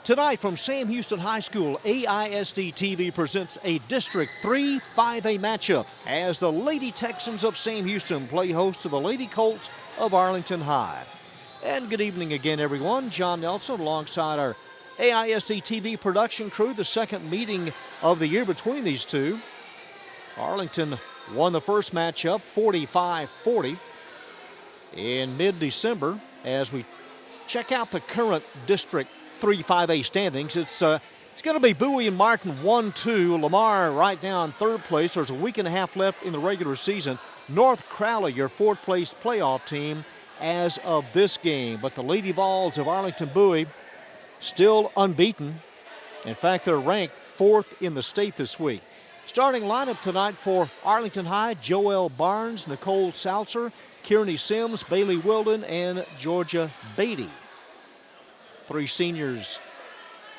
Tonight from Sam Houston High School, AISD-TV presents a District 3 5A matchup as the Lady Texans of Sam Houston play host to the Lady Colts of Arlington High. And good evening again, everyone. John Nelson alongside our AISD-TV production crew, the second meeting of the year between these two. Arlington won the first matchup 45-40 in mid-December. As we check out the current District 3 5A standings, it's going to be Bowie and Martin 1-2. Lamar right now in third place. There's a week and a half left in the regular season. North Crowley, your fourth place playoff team as of this game. But the Lady Vols of Arlington Bowie still unbeaten. In fact, they're ranked fourth in the state this week. Starting lineup tonight for Arlington High: Joelle Barnes, Nicole Salzer, Kearney Sims, Bailey Wilden, and Georgia Beatty. Three seniors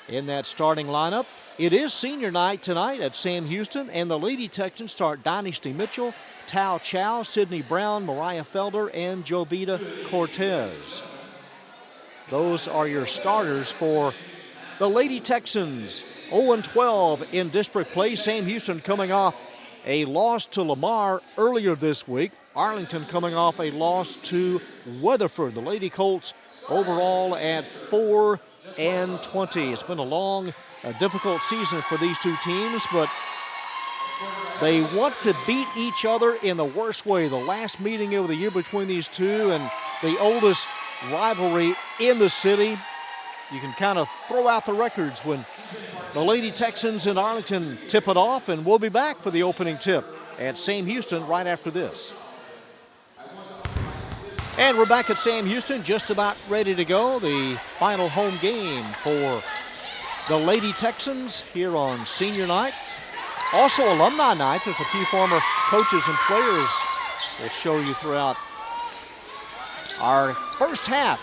in that starting lineup. It is senior night tonight at Sam Houston, and the Lady Texans start Dynasty Mitchell, Tao Chow, Sydney Brown, Mariah Felder, and Jovita Cortez. Those are your starters for the Lady Texans. 0-12 in district play. Sam Houston coming off a loss to Lamar earlier this week. Arlington coming off a loss to Weatherford. The Lady Colts overall at 4-20. It's been a long, difficult season for these two teams, but they want to beat each other in the worst way. The last meeting of the year between these two and the oldest rivalry in the city. You can kind of throw out the records when the Lady Texans in Arlington tip it off, and we'll be back for the opening tip at Sam Houston right after this. And we're back at Sam Houston, just about ready to go. The final home game for the Lady Texans here on senior night. Also alumni night. There's a few former coaches and players we'll show you throughout our first half.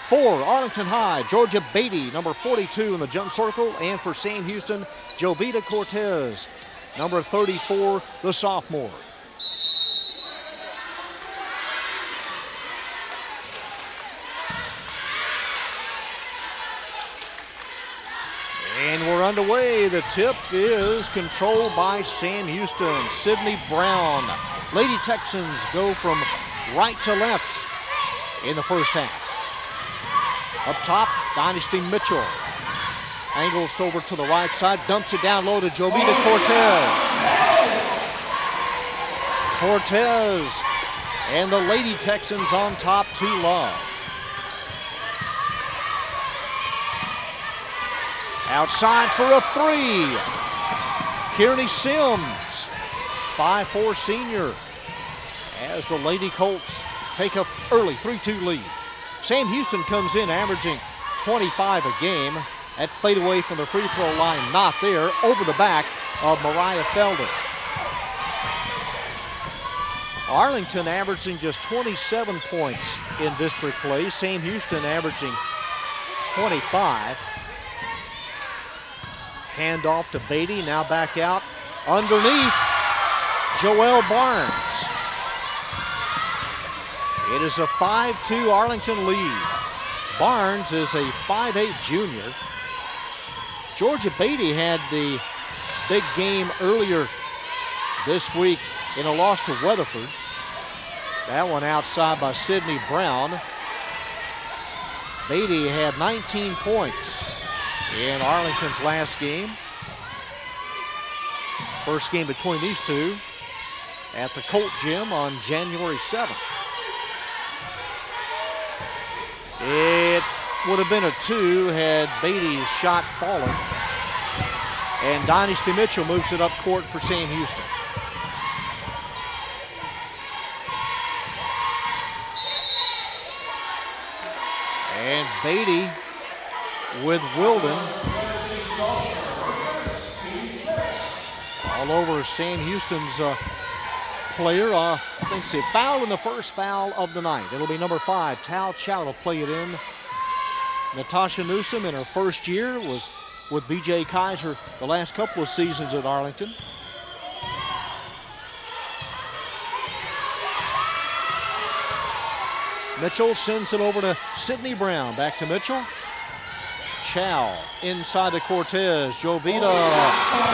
For Arlington High, Georgia Beatty, number 42 in the jump circle. And for Sam Houston, Jovita Cortez, number 34, the sophomore. And we're underway. The tip is controlled by Sam Houston. Sydney Brown. Lady Texans go from right to left in the first half. Up top, Dynasty Mitchell. Angles over to the right side, dumps it down low to Jovita Cortez. Cortez and the Lady Texans on top 2-love. Outside for a three. Kearney Sims, 5'4" senior, as the Lady Colts take a early 3-2 lead. Sam Houston comes in averaging 25 a game. That fadeaway from the free throw line, not there, over the back of Mariah Felder. Arlington averaging just 27 points in district play. Sam Houston averaging 25. Handoff to Beatty, now back out. Underneath, Joelle Barnes. It is a 5-2 Arlington lead. Barnes is a 5'8" junior. Georgia Beatty had the big game earlier this week in a loss to Weatherford. That one outside by Sydney Brown. Beatty had 19 points in Arlington's last game. First game between these two at the Colt Gym on January 7th. It would have been a 2 had Beatty's shot fallen. And Dynasty Mitchell moves it up court for Sam Houston. And Beatty with Wilden all over Sam Houston's player. I think it's a foul in the first foul of the night. It'll be number 5, Tao Chow, to play it in. Natasha Newsom in her first year was with B.J. Kaiser the last couple of seasons at Arlington. Mitchell sends it over to Sydney Brown. Back to Mitchell. Chow inside to Cortez. Jovita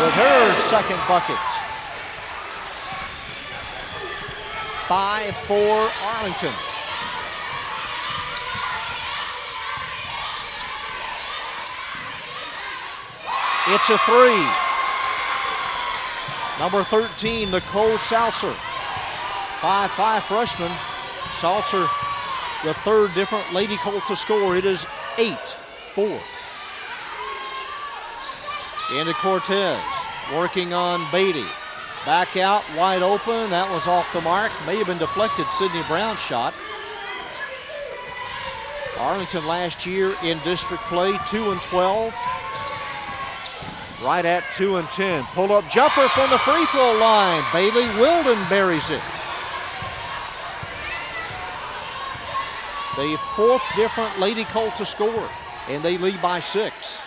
with her second bucket. 5-4 Arlington. It's a three. Number 13, Nicole Salzer. 5'5" freshman. Salzer, the third different Lady Colt to score. It is 8-4. Into Cortez, working on Beatty. Back out, wide open. That was off the mark. May have been deflected. Sydney Brown's shot. Arlington last year in district play, 2-12. Right at 2-10. Pull-up jumper from the free throw line. Bailey Wilden buries it. The fourth different Lady Colt to score, and they lead by 6.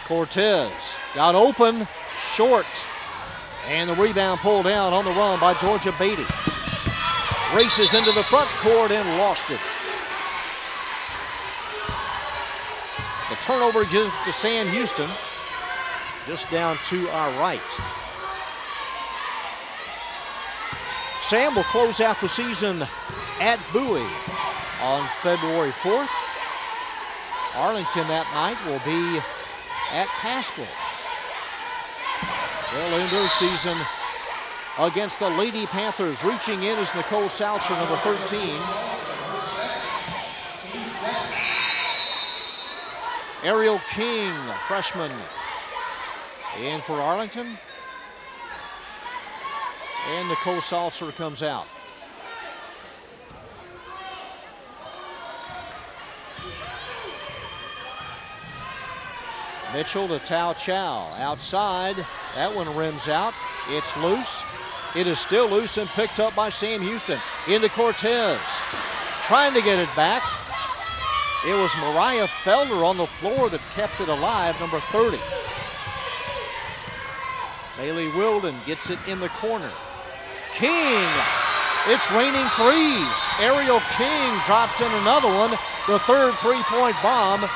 Cortez got open, short, and the rebound pulled down on the run by Georgia Beatty. Races into the front court and lost it. The turnover gives to Sam Houston, just down to our right. Sam will close out the season at Bowie on February 4th. Arlington that night will be at Pascal. They'll end their season against the Lady Panthers. Reaching in is Nicole Salzer, number 13. Ariel King, freshman, in for Arlington. And Nicole Salzer comes out. Mitchell to Tao Chow. Outside, that one rims out. It's loose. It is still loose and picked up by Sam Houston. Into Cortez, trying to get it back. It was Mariah Felder on the floor that kept it alive, number 30. Bailey Wilden gets it in the corner. King, it's raining threes. Ariel King drops in another one, the third three-point bomb,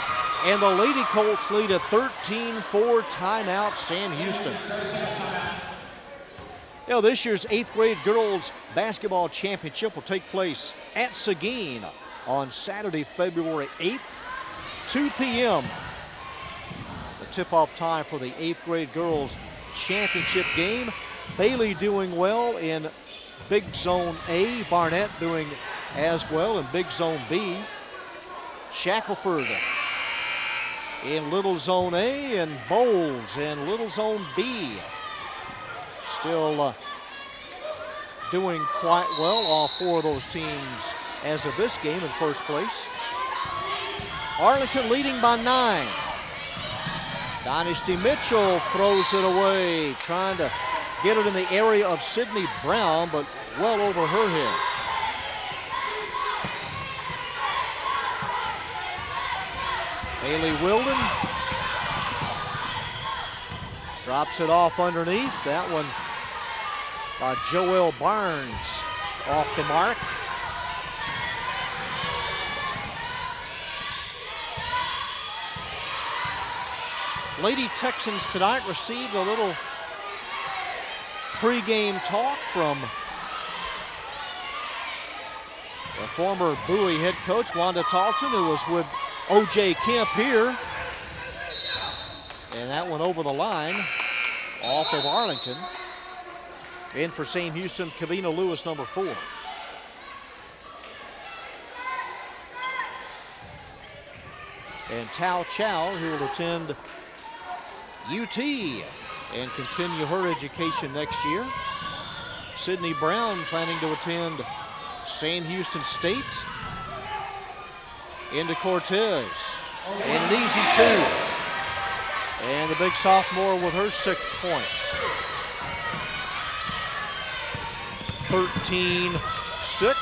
and the Lady Colts lead at 13-4. Timeout, Sam Houston. You know, this year's 8th grade girls basketball championship will take place at Seguin on Saturday, February 8th, 2 p.m. The tip-off time for the 8th grade girls championship game. Bailey doing well in Big Zone A. Barnett doing as well in Big Zone B. Shackelford in Little Zone A, and Bowles in Little Zone B. Still doing quite well, all 4 of those teams as of this game in first place. Arlington leading by 9. Dynasty Mitchell throws it away, trying to get it in the area of Sydney Brown, but well over her head. Bailey Wilden drops it off underneath. That one by Joelle Barnes off the mark. Lady Texans tonight received a little pregame talk from the former Bowie head coach, Wanda Talton, who was with O.J. Kemp here. And that one over the line, off of Arlington. In for St. Houston, Kavina Lewis, number 4. And Tao Chow, who will attend UT and continue her education next year. Sydney Brown planning to attend Sam Houston State. Into Cortez, and an easy 2. And the big sophomore with her 6th point. 13-6.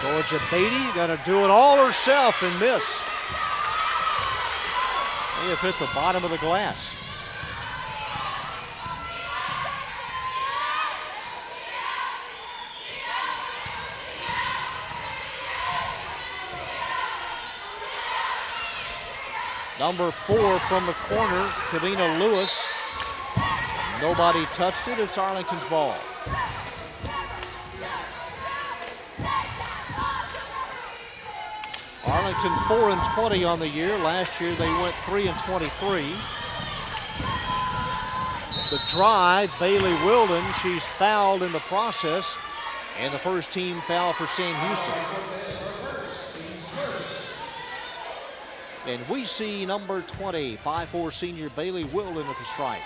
Georgia Beatty got to do it all herself and miss. May have hit the bottom of the glass. Number 4 from the corner, Kavina Lewis. Nobody touched it. It's Arlington's ball. Arlington 4-20 on the year. Last year they went 3-23. The drive, Bailey Wilden, she's fouled in the process, and the first team foul for Sam Houston. And we see number 20, 5'4" senior Bailey Wilden at the strike.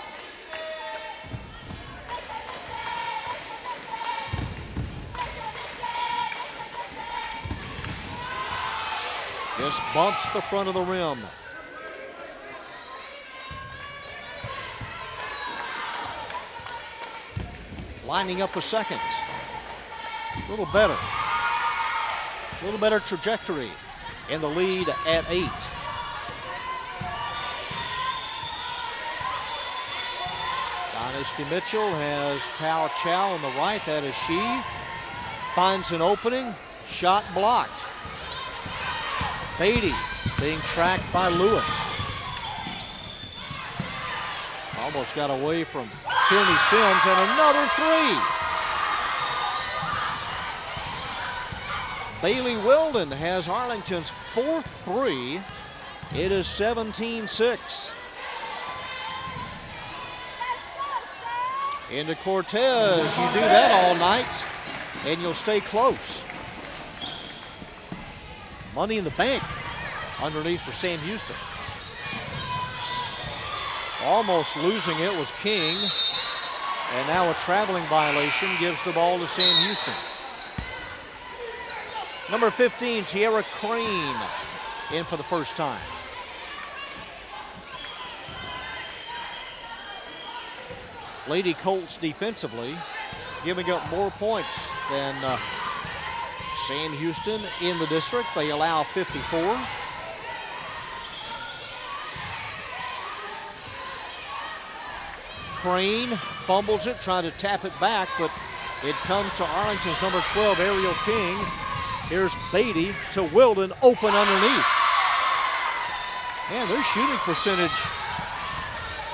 Just bumps the front of the rim. Lining up a second. A little better trajectory. And the lead at 8. Varisty Mitchell has Tao Chow on the right. That is she. Finds an opening. Shot blocked. Beatty being tracked by Lewis. Almost got away from Kearney Sims, and another 3. Bailey Wilden has Arlington's 4th 3. It is 17-6. Into Cortez. You do that all night, and you'll stay close. Money in the bank underneath for Sam Houston. Almost losing it was King. And now a traveling violation gives the ball to Sam Houston. Number 15, Tiara Crane, in for the first time. Lady Colts defensively giving up more points than Sam Houston in the district. They allow 54. Crane fumbles it, trying to tap it back, but it comes to Arlington's number 12, Ariel King. Here's Beatty to Wilden, open underneath. Man, their shooting percentage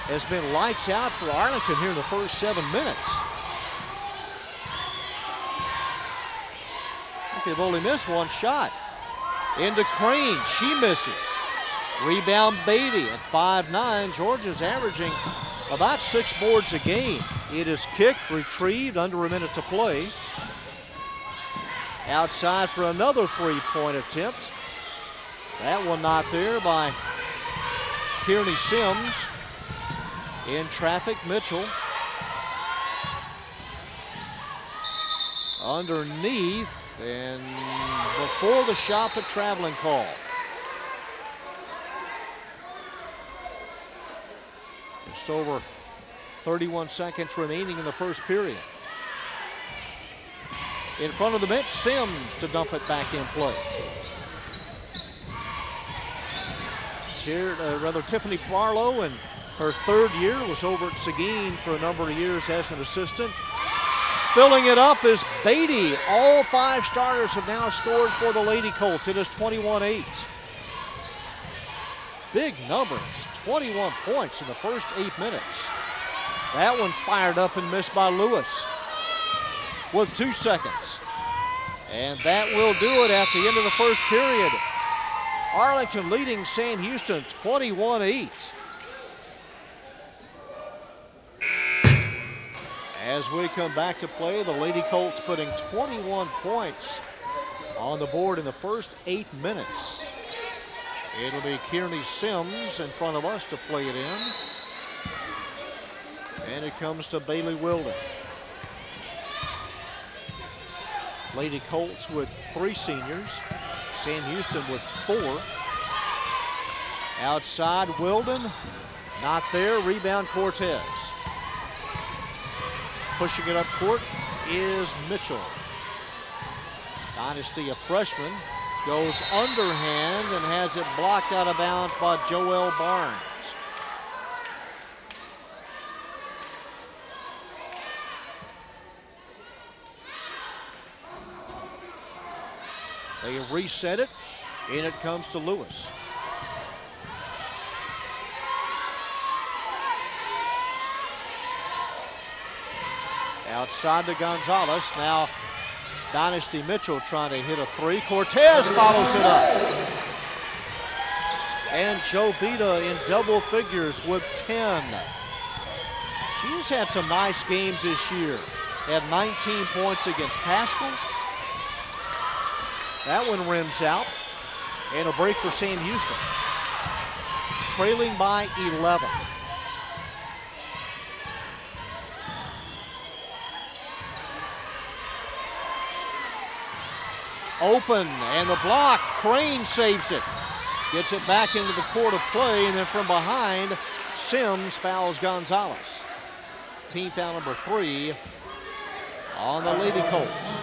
has been lights out for Arlington here in the first 7 minutes. They've only missed one shot. Into Crane, she misses. Rebound Beatty at 5'9". Georgia's averaging about 6 boards a game. It is kicked, retrieved, under a minute to play. Outside for another 3-point attempt. That one not there by Kearney Sims. In traffic, Mitchell. Underneath, and before the shot, the traveling call. Just over 31 seconds remaining in the first period. In front of the bench, Sims to dump it back in play. Tiffany Barlow, in her 3rd year, was over at Seguin for a number of years as an assistant. Filling it up is Beatty. All 5 starters have now scored for the Lady Colts. It is 21-8. Big numbers, 21 points in the first 8 minutes. That one fired up and missed by Lewis with 2 seconds. And that will do it at the end of the first period. Arlington leading Sam Houston 21-8. As we come back to play, the Lady Colts putting 21 points on the board in the first 8 minutes. It'll be Kearney Sims in front of us to play it in. And it comes to Bailey Wilden. Lady Colts with 3 seniors. Sam Houston with 4. Outside, Wilden, not there. Rebound, Cortez. Pushing it up court is Mitchell. Dynasty, a freshman, goes underhand and has it blocked out of bounds by Joelle Barnes. They reset it, and it comes to Lewis. Outside to Gonzalez. Now Dynasty Mitchell trying to hit a three. Cortez follows it up. And Jovita in double figures with 10. She's had some nice games this year. Had 19 points against Pascal. That one rims out. And a break for Sam Houston. Trailing by 11. Open, and the block. Crane saves it. Gets it back into the court of play, and then from behind, Sims fouls Gonzalez. Team foul number 3 on the Lady Colts.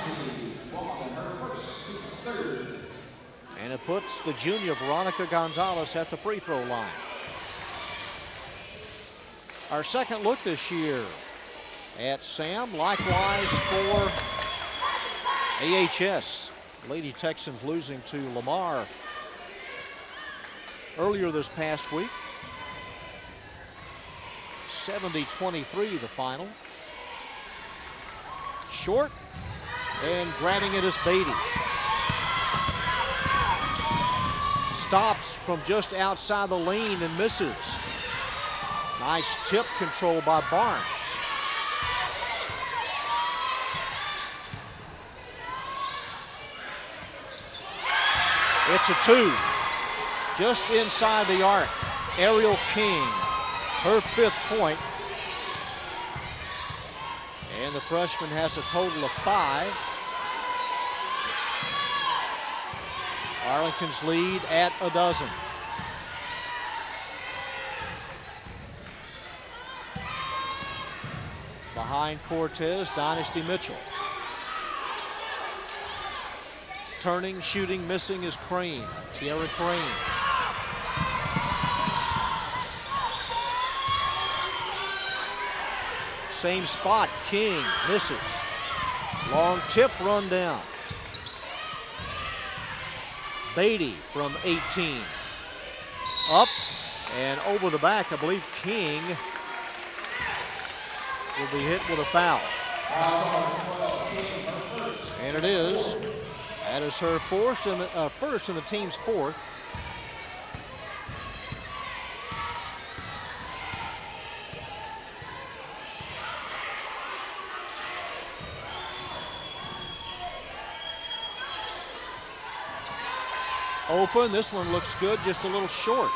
And it puts the junior Veronica Gonzalez at the free throw line. Our second look this year at Sam, likewise for AHS. Lady Texans losing to Lamar earlier this past week. 70-23 the final. Short, and grabbing it is Beatty. Stops from just outside the lane and misses. Nice tip control by Barnes. It's a 2. Just inside the arc. Ariel King, her 5th point. And the freshman has a total of 5. Arlington's lead at a dozen. Behind Cortez, Dynasty Mitchell. Turning, shooting, missing is Crane. Tierra Crane. Same spot, King misses. Long tip, run down. Beatty from 18. Up and over the back. I believe King will be hit with a foul. And it is. That is her first and the team's 4th. Open, this one looks good, just a little short.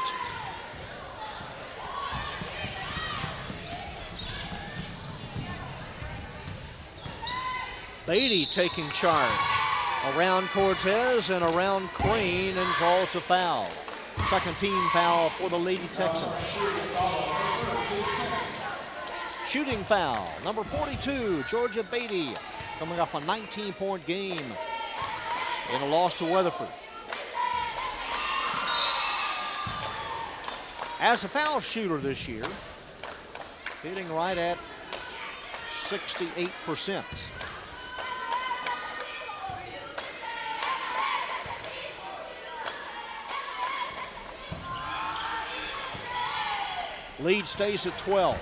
Beatty taking charge. Around Cortez and around Crane, and draws a foul. Second team foul for the Lady Texans. Shooting foul, number 42, Georgia Beatty, coming off a 19-point game in a loss to Weatherford. As a foul shooter this year, hitting right at 68%. Lead stays at 12.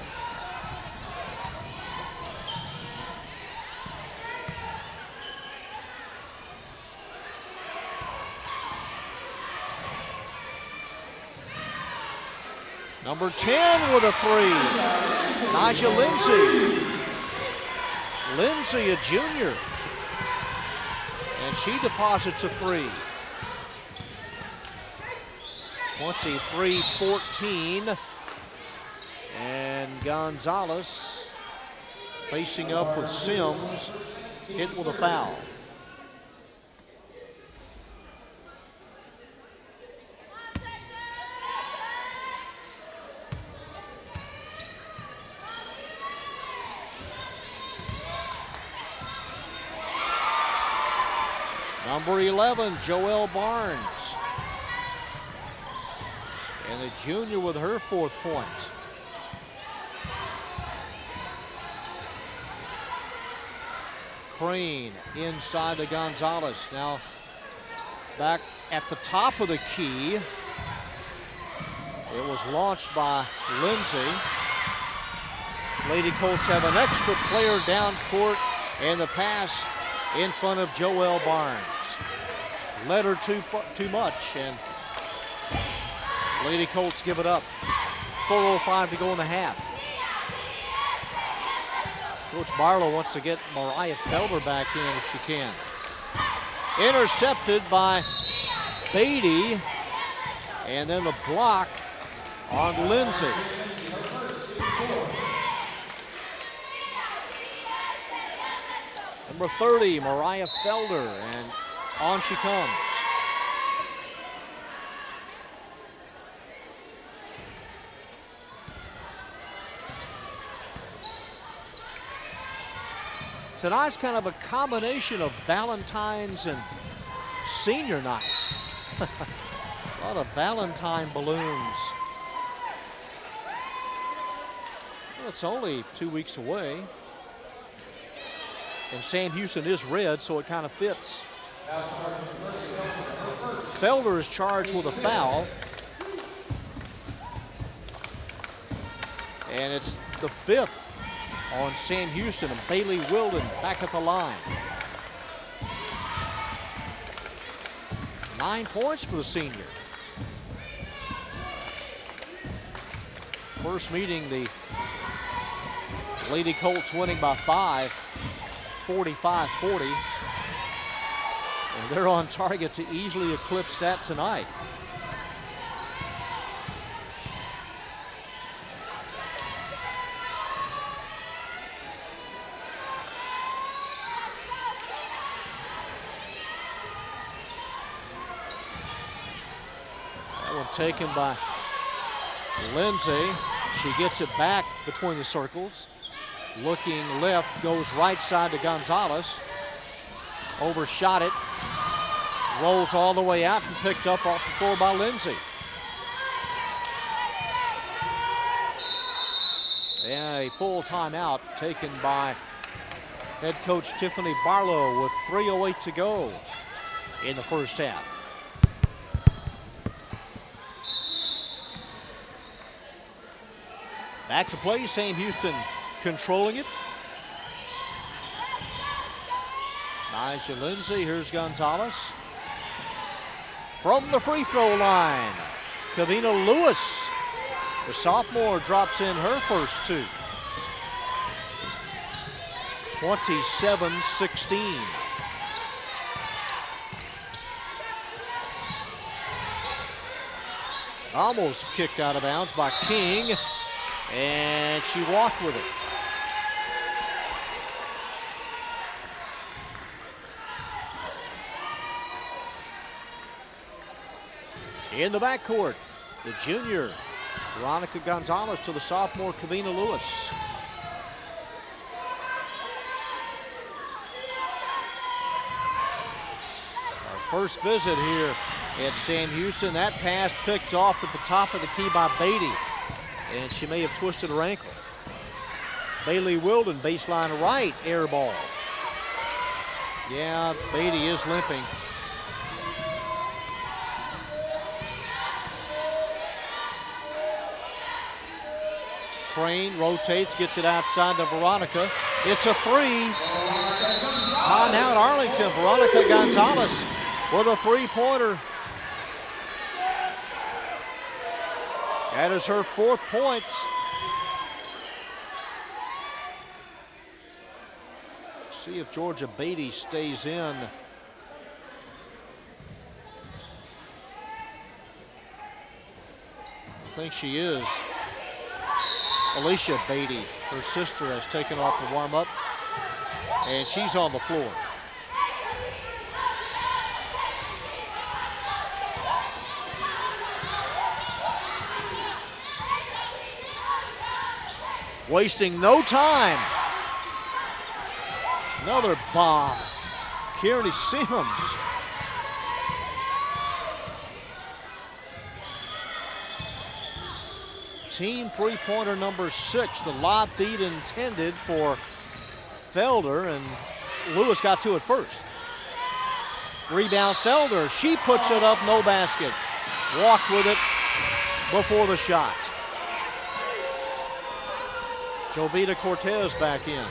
Number 10 with a 3. Naja Lindsay. Lindsay, a junior. And she deposits a 3. 23-14. And Gonzalez facing up with Sims, hit with a foul. Number 11, Joelle Barnes. And the junior with her 4th point. Crane inside to Gonzalez. Now back at the top of the key. It was launched by Lindsay. Lady Colts have an extra player down court, and the pass in front of Joelle Barnes. Led her too much, and Lady Colts give it up. 4:05 to go in the half. Coach Barlow wants to get Mariah Felder back in if she can. Intercepted by Beatty, and then the block on Lindsay. Number 30, Mariah Felder, and on she comes. Tonight's kind of a combination of Valentine's and senior night. A lot of Valentine balloons. Well, it's only 2 weeks away. And Sam Houston is red, so it kind of fits. Felder is charged with a foul. And it's the 5th on Sam Houston, and Bailey Wilden back at the line. 9 points for the senior. First meeting, the Lady Colts winning by 5, 45-40. And they're on target to easily eclipse that tonight. Taken by Lindsay. She gets it back between the circles. Looking left, goes right side to Gonzalez. Overshot it. Rolls all the way out and picked up off the floor by Lindsay. And a full timeout taken by head coach Tiffany Barlow with 3:08 to go in the first half. Back to play, Sam Houston controlling it. Nyjah Lindsay, here's Gonzalez. From the free throw line, Kavina Lewis, the sophomore, drops in her first 2. 27-16. Almost kicked out of bounds by King. And she walked with it. In the backcourt, the junior, Veronica Gonzalez, to the sophomore, Kavina Lewis. Our first visit here at Sam Houston. That pass picked off at the top of the key by Beatty. And she may have twisted her ankle. Bailey Wilden, baseline right, air ball. Yeah, Beatty is limping. Crane rotates, gets it outside to Veronica. It's a 3. Timeout Arlington. Veronica Gonzalez with a 3-pointer. That is her 4th point. See if Georgia Beatty stays in. I think she is. Alicia Beatty, her sister, has taken off the warm-up, and she's on the floor. Wasting no time. Another bomb. Kearney Sims. Team 3-pointer number 6. The lob feed intended for Felder, and Lewis got to it first. Rebound Felder. She puts it up, no basket. Walked with it before the shot. Jovita Cortez back in.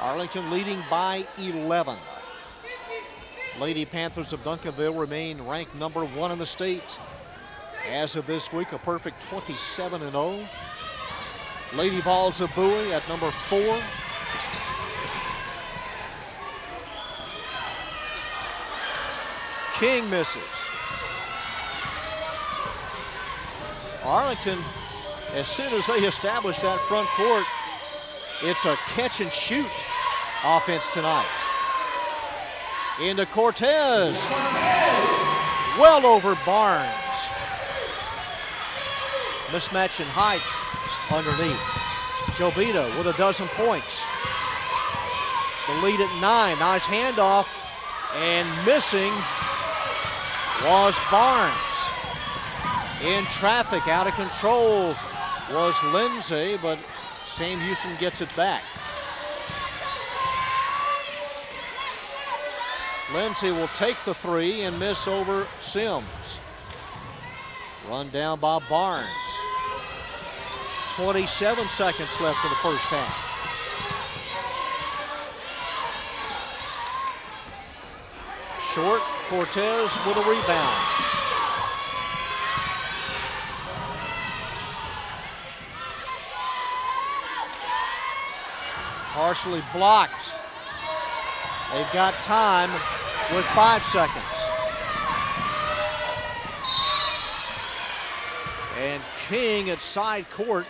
Arlington leading by 11. Lady Panthers of Duncanville remain ranked number 1 in the state. As of this week, a perfect 27-0. Lady Vols of Bowie at number 4. King misses. Arlington, as soon as they establish that front court, it's a catch and shoot offense tonight. Into Cortez. Well over Barnes. Mismatch in height underneath. Jovita with a dozen points. The lead at 9. Nice handoff. And missing was Barnes. In traffic, out of control was Lindsay, but Sam Houston gets it back. Lindsay will take the 3 and miss over Sims. Run down by Barnes. 27 seconds left in the first half. Short, Cortez with a rebound. Partially blocked. They've got time with 5 seconds. And King at side court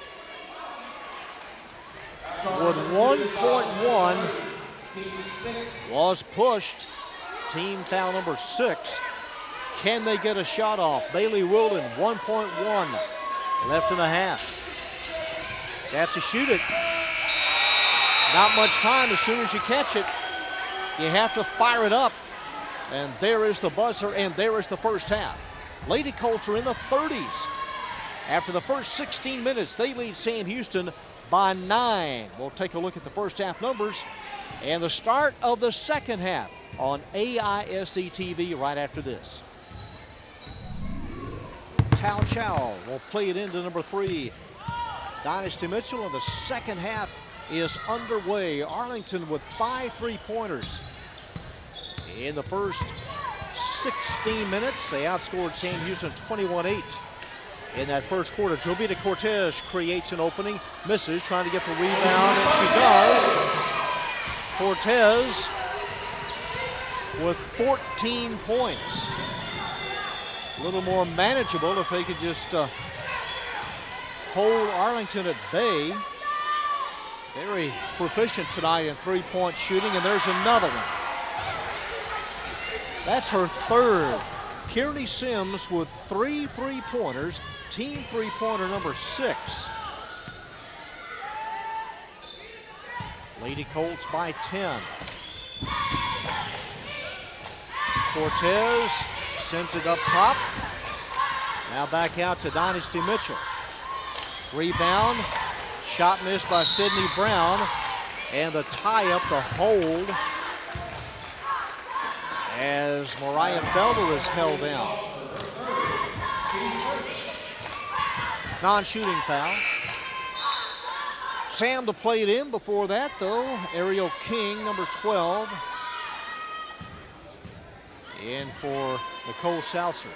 with 1.1 was pushed. Team foul number 6. Can they get a shot off? Bailey Wilden, 1.1 left in the half. They have to shoot it. Not much time. As soon as you catch it, you have to fire it up. And there is the buzzer, and there is the first half. Lady Colts are in the 30s. After the first 16 minutes, they lead Sam Houston by 9. We'll take a look at the first half numbers and the start of the second half on AISD-TV right after this. Tao Chow will play it into number 3, Dynasty Mitchell, and the second half is underway. Arlington with 5 3-pointers. In the first 16 minutes, they outscored Sam Houston 21-8. In that first quarter, Jovita Cortez creates an opening, misses, trying to get the rebound, and she does. Cortez with 14 points. A little more manageable if they could just hold Arlington at bay. Very proficient tonight in 3-point shooting, and there's another one. That's her third. Kearney Sims with 3 3-pointers, team 3-pointer number 6. Lady Colts by 10. Cortez sends it up top. Now back out to Dynasty Mitchell. Rebound. Shot missed by Sydney Brown. And the tie-up, the hold, as Mariah Felder is held down. Non-shooting foul. Sam to play it in before that, though. Ariel King, number 12. In for Nicole Salser.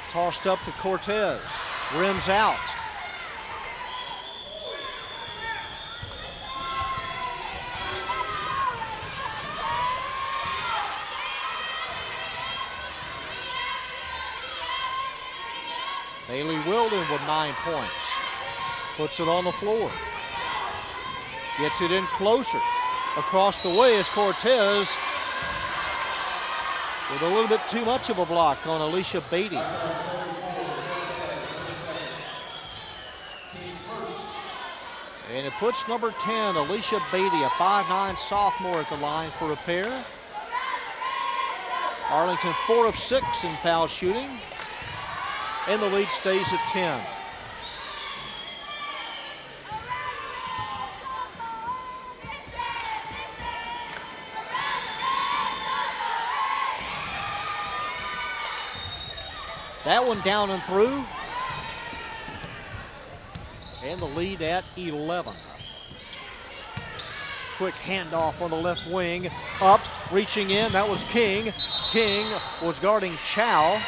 Tossed up to Cortez. Rims out. Bailey Wilden with 9 points. Puts it on the floor. Gets it in closer. Across the way is Cortez with a little bit too much of a block on Alicia Beatty. And it puts number 10, Alicia Beatty, a 5'9" sophomore, at the line for a pair. Arlington 4 of 6 in foul shooting. And the lead stays at 10. That one down and through. And the lead at 11. Quick handoff on the left wing. Up, reaching in, that was King. King was guarding Chow.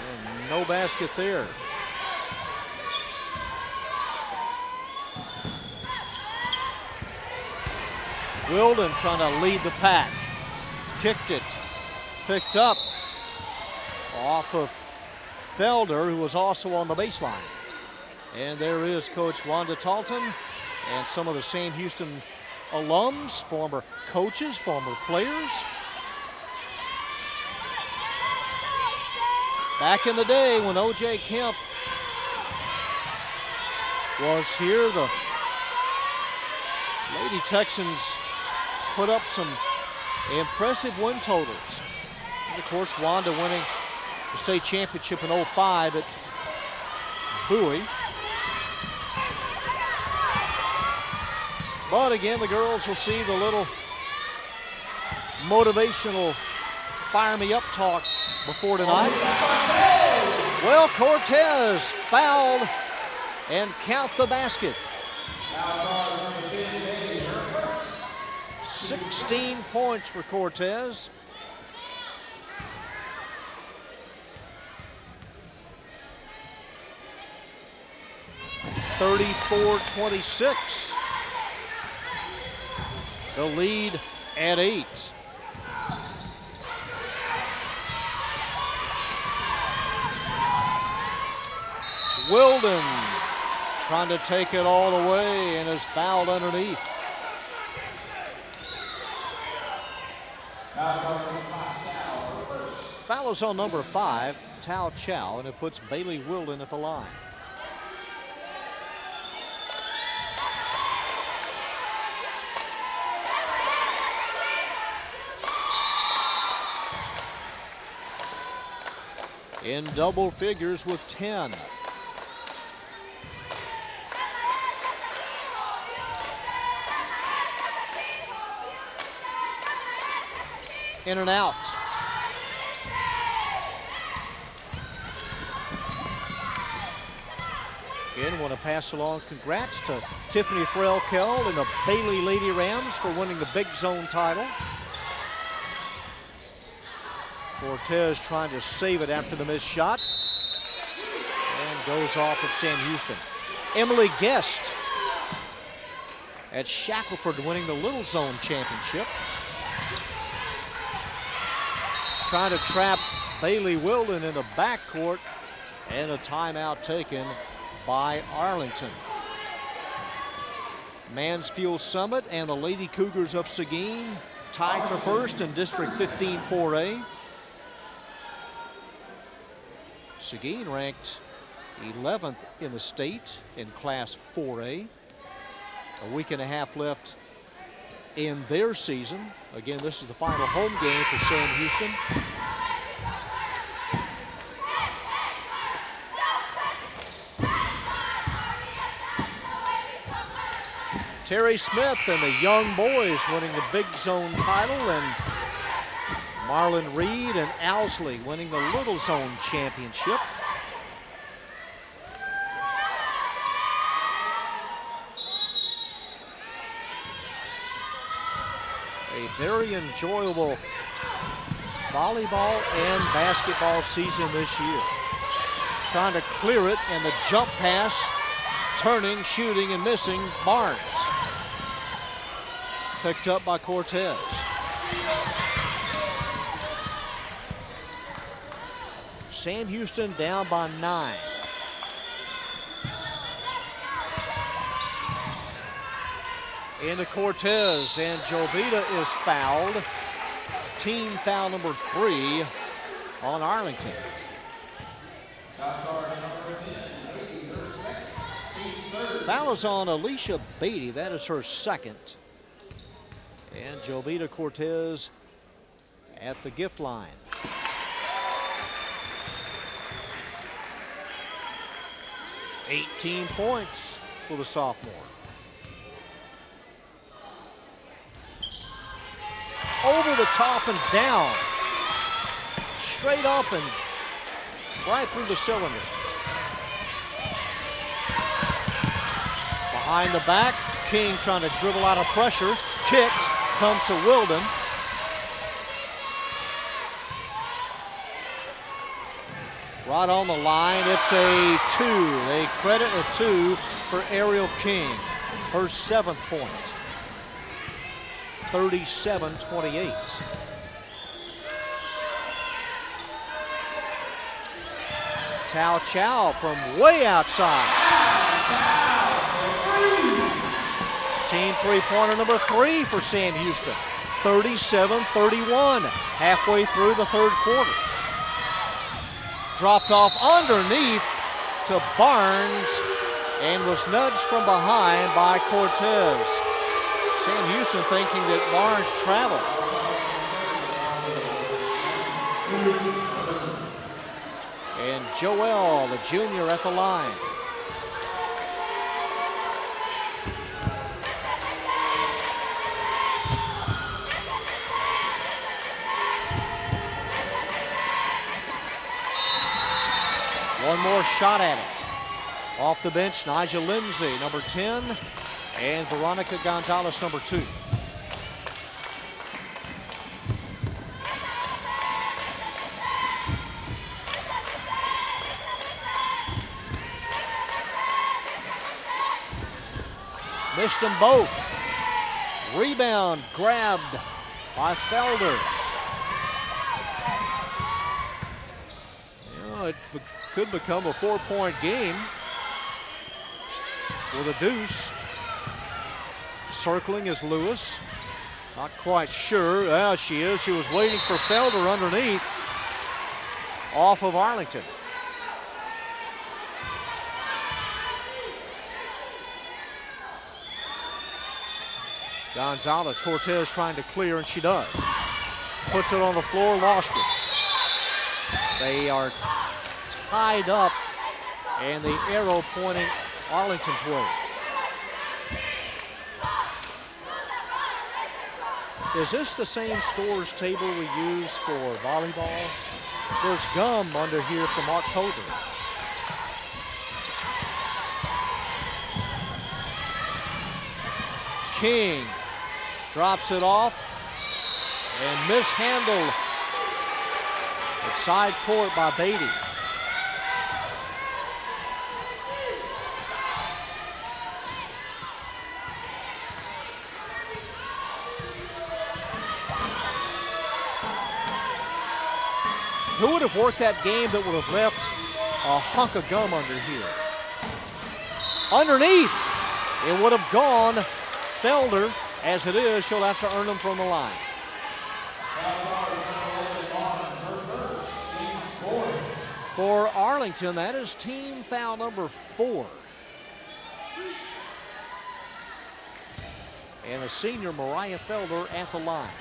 And no basket there. Wilden trying to lead the pack. Kicked it. Picked up off of Felder, who was also on the baseline. And there is Coach Wanda Talton and some of the Sam Houston alums, former coaches, former players. Back in the day when O.J. Kemp was here, the Lady Texans put up some impressive win totals. And of course, Wanda winning the state championship in 05 at Bowie. But again, the girls will see the little motivational fire me up talk before tonight. Well, Cortez fouled and count the basket. 16 points for Cortez. (34-26). The lead at 8. Wilden trying to take it all the way and is fouled underneath. Foul is on number 5, Tao Chow, and it puts Bailey Wilden at the line. In double figures with 10. In and out. Again, want to pass along congrats to Tiffany Threlkeld and the Bailey Lady Rams for winning the Big Zone title. Cortez trying to save it after the missed shot. And goes off at Sam Houston. Emily Guest at Shackelford winning the Little Zone championship. Trying to trap Bailey Wilden in the backcourt, and a timeout taken by Arlington. Mansfield Summit and the Lady Cougars of Seguin tied for first in District 15 4A. Seguin ranked 11th in the state in Class 4A. A week and a half left in their season. Again, this is the final home game for Sam Houston. Terry Smith and the young boys winning the Big Zone title, and Marlon Reed and Owsley winning the Little Zone championship. A very enjoyable volleyball and basketball season this year. Trying to clear it, and the jump pass, turning, shooting, and missing Barnes. Picked up by Cortez. Sam Houston down by 9. Into Cortez, and Jovita is fouled. Team foul number 3 on Arlington. Foul is on Alicia Beatty. That is her second. And Jovita Cortez at the gift line. (18 points for the sophomore. Over the top and down. straight up and right through the cylinder. Behind the back, King trying to dribble out of pressure. Kicked, comes to Wilden. Right on the line, it's a 2. They credit a 2 for Ariel King. Her 7th point. 37-28. Tao Chow from way outside. Team three-pointer number 3 for Sam Houston. 37-31, halfway through the third quarter. Dropped off underneath to Barnes and was nudged from behind by Cortez. Sam Houston thinking that Barnes traveled. And Joel, the junior, at the line. One more shot at it. Off the bench, Nigel Lindsay, number 10, and Veronica Gonzalez, number 2. Missed them both. Rebound grabbed by Felder. You know, it could become a 4-point game with a deuce. Circling is Lewis. Not quite sure. Well, she is. She was waiting for Felder underneath. Off of Arlington. Gonzalez, Cortez trying to clear, and she does. Puts it on the floor, lost it. They are tied up, and the arrow pointing Arlington's way. Is this the same scores table we use for volleyball? There's gum under here from October. King drops it off and mishandled at side court by Beatty. Who would have worked that game that would have left a hunk of gum under here? Underneath, it would have gone. Felder, as it is, she'll have to earn them from the line. For Arlington, that is team foul number 4. And the senior Mariah Felder at the line.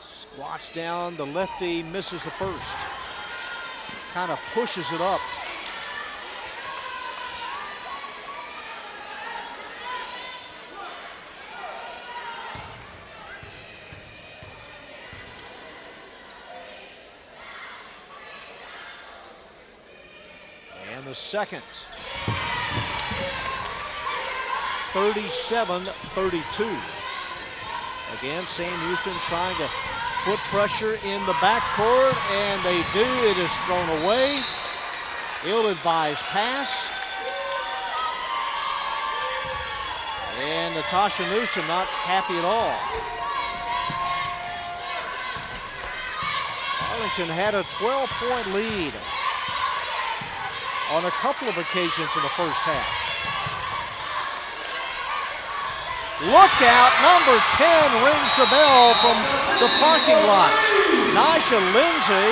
Squats down, the lefty misses the first. Kind of pushes it up. And the second. 37-32. Again, Sam Houston trying to put pressure in the backcourt, and they do. It is thrown away. Ill-advised pass. And Natasha Newsom not happy at all. Arlington had a 12-point lead on a couple of occasions in the first half. Look out, number 10 rings the bell from the parking lot. Nisha Lindsay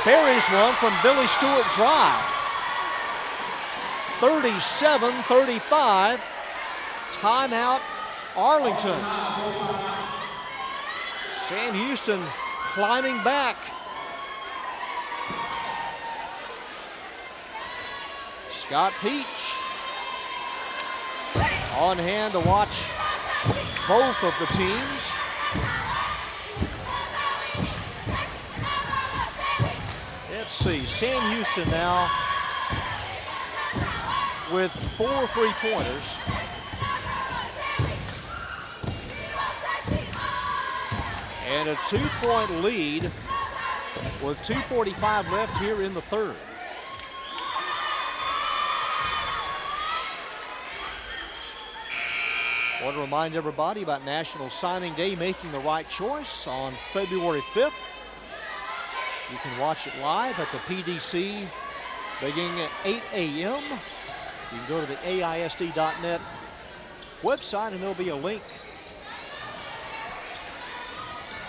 buries one from Billy Stewart Drive. 37-35, timeout Arlington. Sam Houston climbing back. Scott Peach on hand to watch both of the teams. Let's see, Sam Houston now with 4 3-pointers. And a 2-point lead with 2:45 left here in the third. I want to remind everybody about National Signing Day, making the right choice on February 5th. You can watch it live at the PDC beginning at 8 a.m. You can go to the AISD.net website and there'll be a link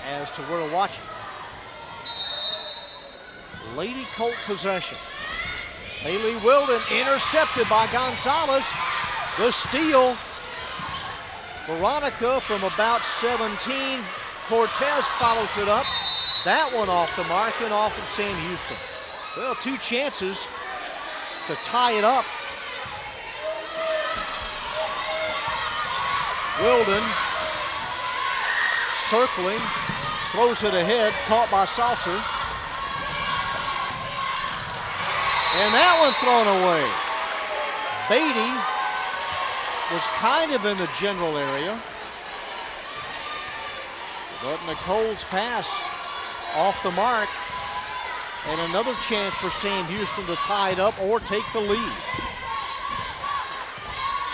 as to where to watch it. Lady Colt possession. Haley Wilden intercepted by Gonzalez. The steal. Veronica from about 17. Cortez follows it up. That one off the mark and off of Sam Houston. Well, 2 chances to tie it up. Wilden circling, throws it ahead, caught by Saucer. And that one thrown away. Beatty was kind of in the general area, but Nicole's pass off the mark, and another chance for Sam Houston to tie it up or take the lead.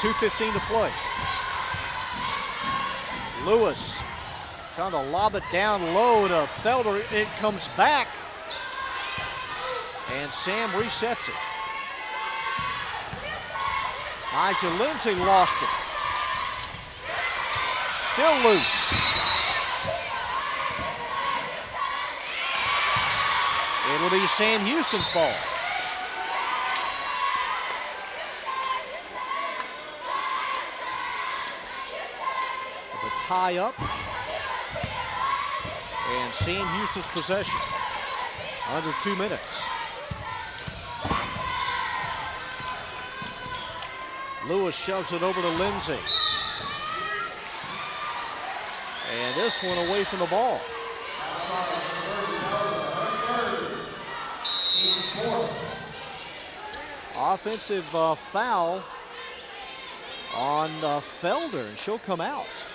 2:15 to play. Lewis trying to lob it down low to Felder. It comes back, and Sam resets it. Aja Lindsay lost it. Still loose. It'll be Sam Houston's ball. The tie up. And Sam Houston's possession. Under 2 minutes. Lewis shoves it over to Lindsay. And this one away from the ball. Offensive foul on Felder, and she'll come out.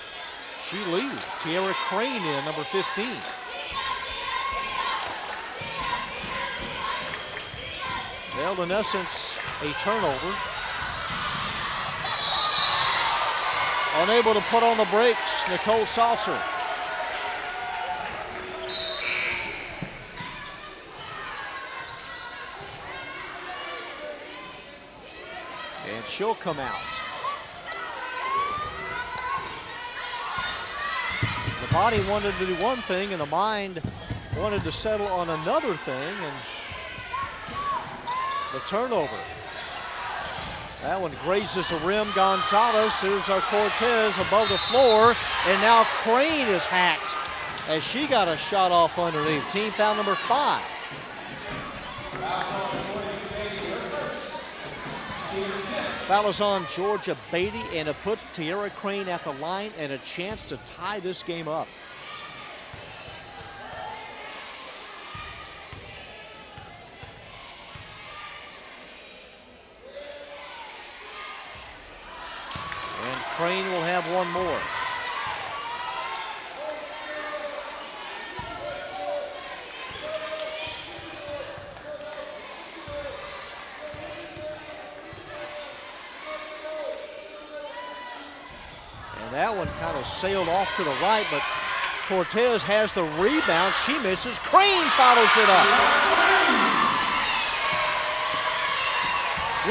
She leaves. Tiara Crane in, number 15. Well, in essence, a turnover. Unable to put on the brakes, Nicole Saucer. And she'll come out. The body wanted to do one thing and the mind wanted to settle on another thing, and the turnover. That one grazes the rim. Gonzalez, here's our Cortez above the floor, and now Crane is hacked as she got a shot off underneath. Team foul number 5. Foul is on Georgia Beatty, and it puts Tiara Crane at the line and a chance to tie this game up. And Crane will have one more. That one kind of sailed off to the right, but Cortez has the rebound. She misses. Crane follows it up.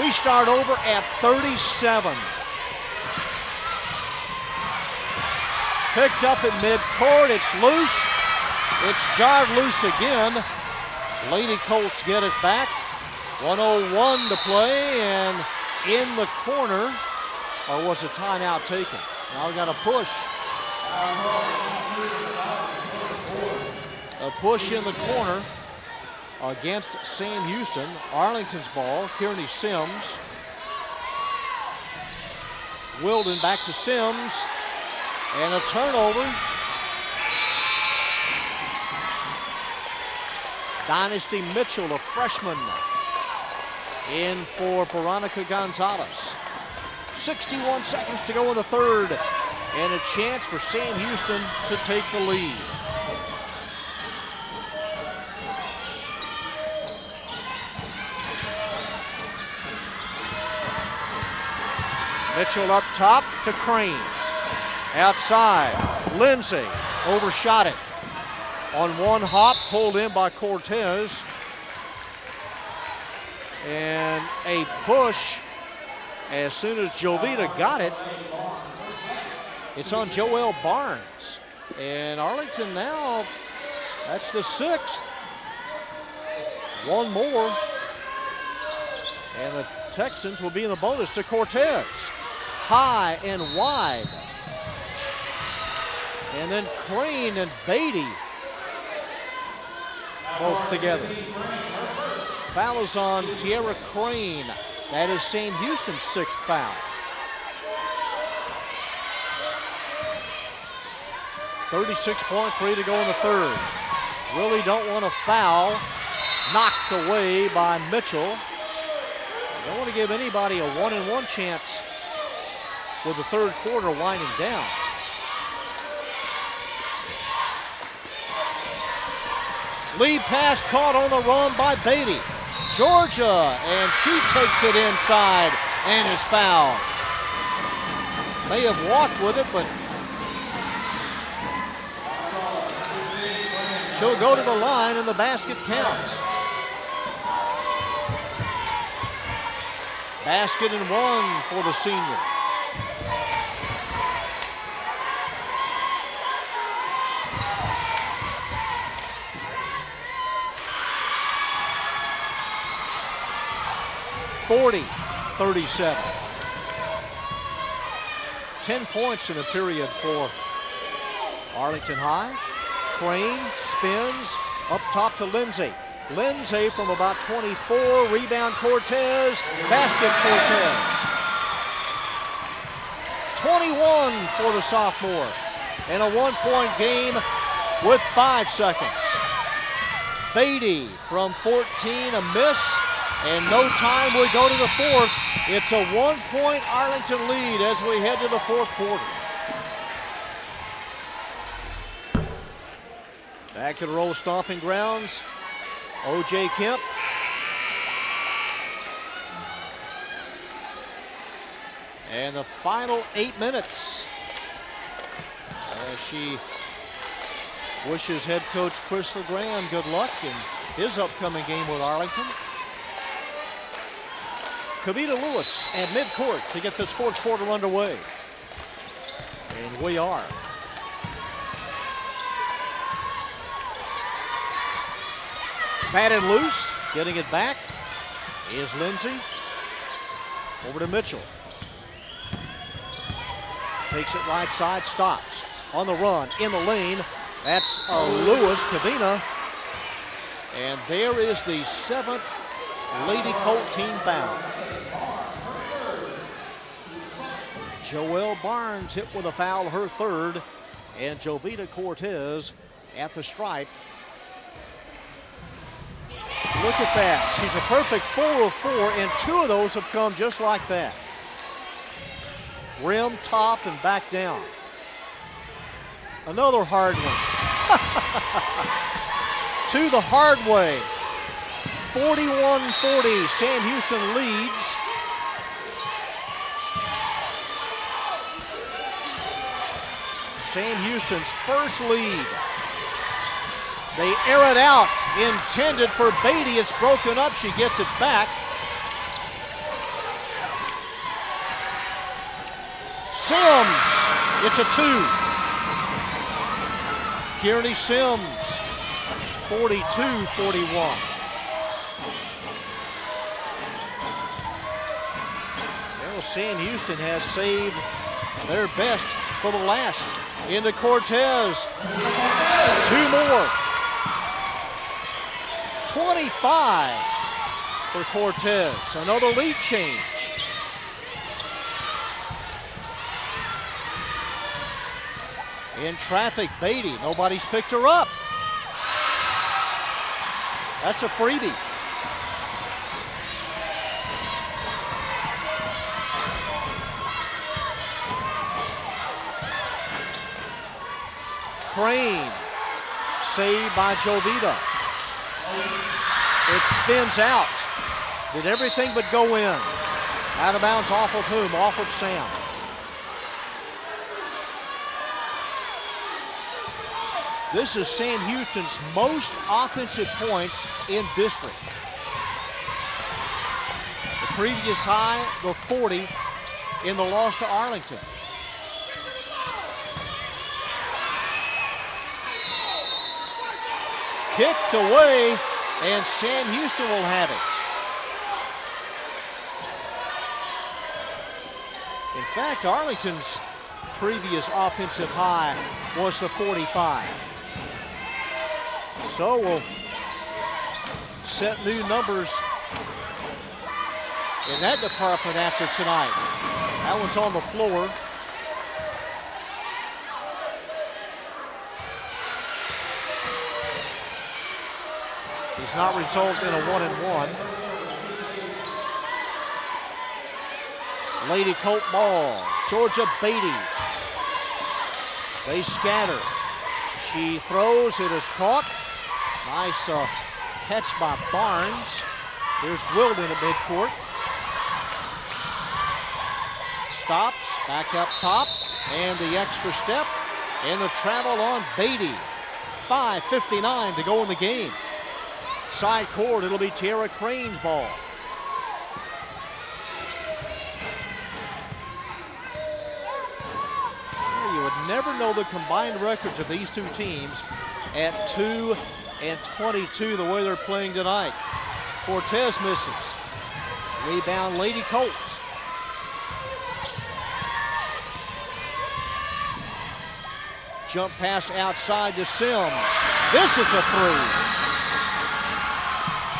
We start over at 37. Picked up at midcourt. It's loose. It's jarred loose again. Lady Colts get it back. 1:01 to play, and in the corner, or was a timeout taken? Now we got a push. A push in the corner against Sam Houston. Arlington's ball. Kearney Sims. Wilden back to Sims. And a turnover. Dynasty Mitchell, a freshman, in for Veronica Gonzalez. 61 seconds to go in the third, and a chance for Sam Houston to take the lead. Mitchell up top to Crane. Outside, Lindsay overshot it. On one hop, pulled in by Cortez. And a push as soon as Jovita got it. It's on Joelle Barnes. And Arlington now, that's the 6th. One more. And the Texans will be in the bonus to Cortez. High and wide. And then Crane and Beatty both together. Foul is on Tierra Crane. That is Sam Houston's 6th foul. 36.3 to go in the third. Really don't want a foul. Knocked away by Mitchell. Don't want to give anybody a 1-and-1 chance with the third quarter winding down. Lead pass caught on the run by Beatty. Georgia, and she takes it inside and is fouled. May have walked with it, but she'll go to the line and the basket counts. Basket and one for the senior. .40-37. 10 points in the period for Arlington High. Crane spins up top to Lindsay. Lindsay from about 24, rebound Cortez, basket Cortez. 21 for the sophomore, and a 1-point game with 5 seconds. Beatty from 14, a miss, and no time. We go to the fourth. It's a 1-point Arlington lead as we head to the fourth quarter. Back and roll stomping grounds. O.J. Kemp. And the final 8 minutes. As she wishes head coach Chris LeGrand good luck in his upcoming game with Arlington. Kavita Lewis at midcourt to get this fourth quarter underway. And we are. Batted loose, getting it back is Lindsay. Over to Mitchell. Takes it right side, stops. On the run, in the lane. That's Lewis, Kavina. And there is the 7th Lady Colt team foul. Joelle Barnes hit with a foul, her 3rd. And Jovita Cortez at the stripe. Look at that. She's a perfect 4 of 4, and 2 of those have come just like that. Rim, top, and back down. Another hard one. To the hard way. 41-40, Sam Houston leads. Sam Houston's first lead. They air it out, intended for Beatty. It's broken up, she gets it back. Sims, it's a 2. Kearney Sims, 42-41. Well, Sam Houston has saved their best for the last. Into Cortez, 2 more. 25 for Cortez, another lead change. In traffic, Beatty, nobody's picked her up. That's a freebie. Crane, saved by Jovita. It spins out. Did everything but go in. Out of bounds off of whom? Off of Sam. This is Sam Houston's most offensive points in district. The previous high, the 40 in the loss to Arlington. Kicked away, and Sam Houston will have it. In fact, Arlington's previous offensive high was the 45. So we'll set new numbers in that department after tonight. That one's on the floor. Does not result in a 1-and-1. Lady Colt ball. Georgia Beatty. They scatter. She throws. It is caught. Nice catch by Barnes. There's Wilden at midcourt. Stops. Back up top. And the extra step. And the travel on Beatty. 5:59 to go in the game. Side court, it'll be Tierra Crane's ball. You would never know the combined records of these two teams at 2-22 the way they're playing tonight. Cortez misses. Rebound, Lady Colts. Jump pass outside to Sims. This is a three.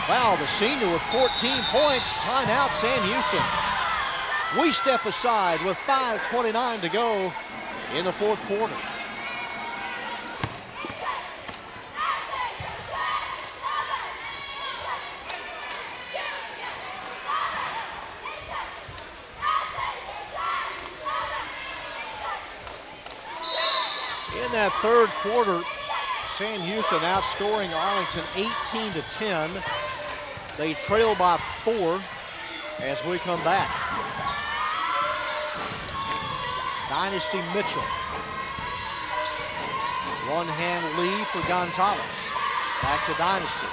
Wow, the senior with 14 points. Timeout, Sam Houston. We step aside with 5:29 to go in the fourth quarter. In that third quarter, Sam Houston outscoring Arlington 18-10. They trail by 4 as we come back. Dynasty Mitchell. One-hand lead for Gonzalez. Back to Dynasty.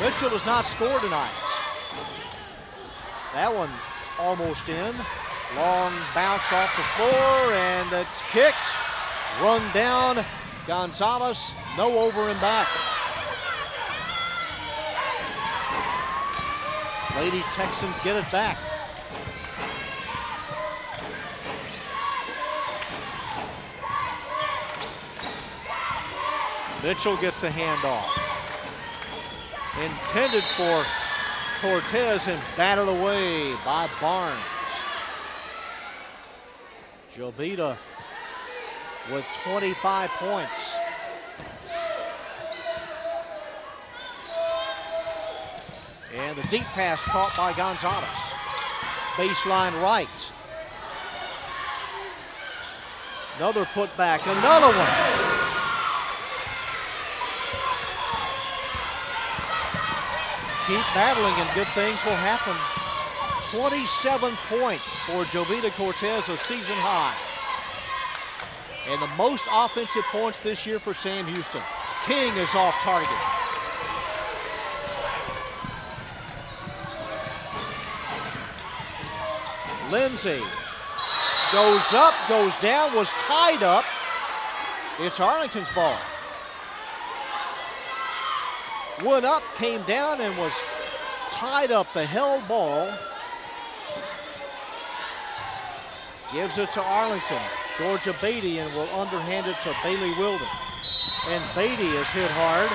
Mitchell does not score tonight. That one almost in. Long bounce off the floor, and it's kicked. Run down. Gonzalez, no over and back. Lady Texans get it back. Mitchell gets the handoff. Intended for Cortez and batted away by Barnes. Jovita with 25 points. And the deep pass caught by Gonzalez. Baseline right. Another putback, another one. Keep battling and good things will happen. 27 points for Jovita Cortez, a season high. And the most offensive points this year for Sam Houston. King is off target. Lindsay goes up, goes down, was tied up. It's Arlington's ball. Went up, came down, and was tied up. The held ball. Gives it to Arlington. Georgia Beatty, and will underhand it to Bailey Wilden. And Beatty is hit hard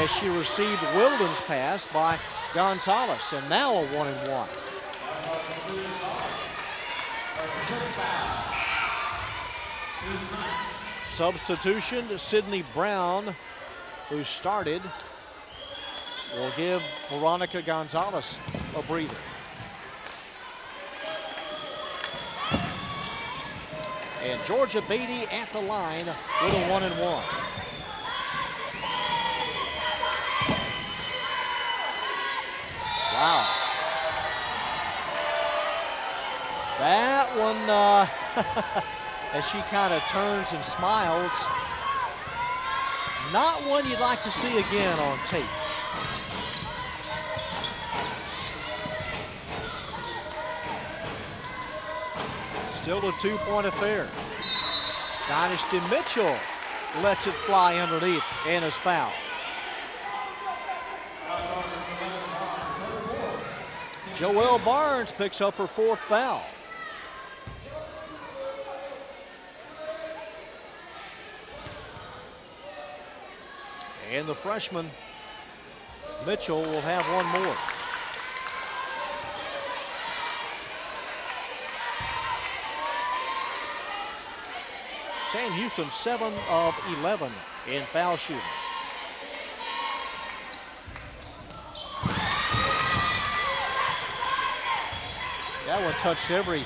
as she received Wilden's pass by Gonzalez. And now a 1-and-1. Substitution to Sydney Brown, who started, will give Veronica Gonzalez a breather. And Georgia Beatty at the line with a 1-and-1. Wow. That one, as she kind of turns and smiles, not one you'd like to see again on tape. Still a two-point affair. Dynasty Mitchell lets it fly underneath and is fouled. Joelle Barnes picks up her fourth foul. And the freshman, Mitchell, will have one more. Sam Houston, 7 of 11 in foul shooting. That one touched every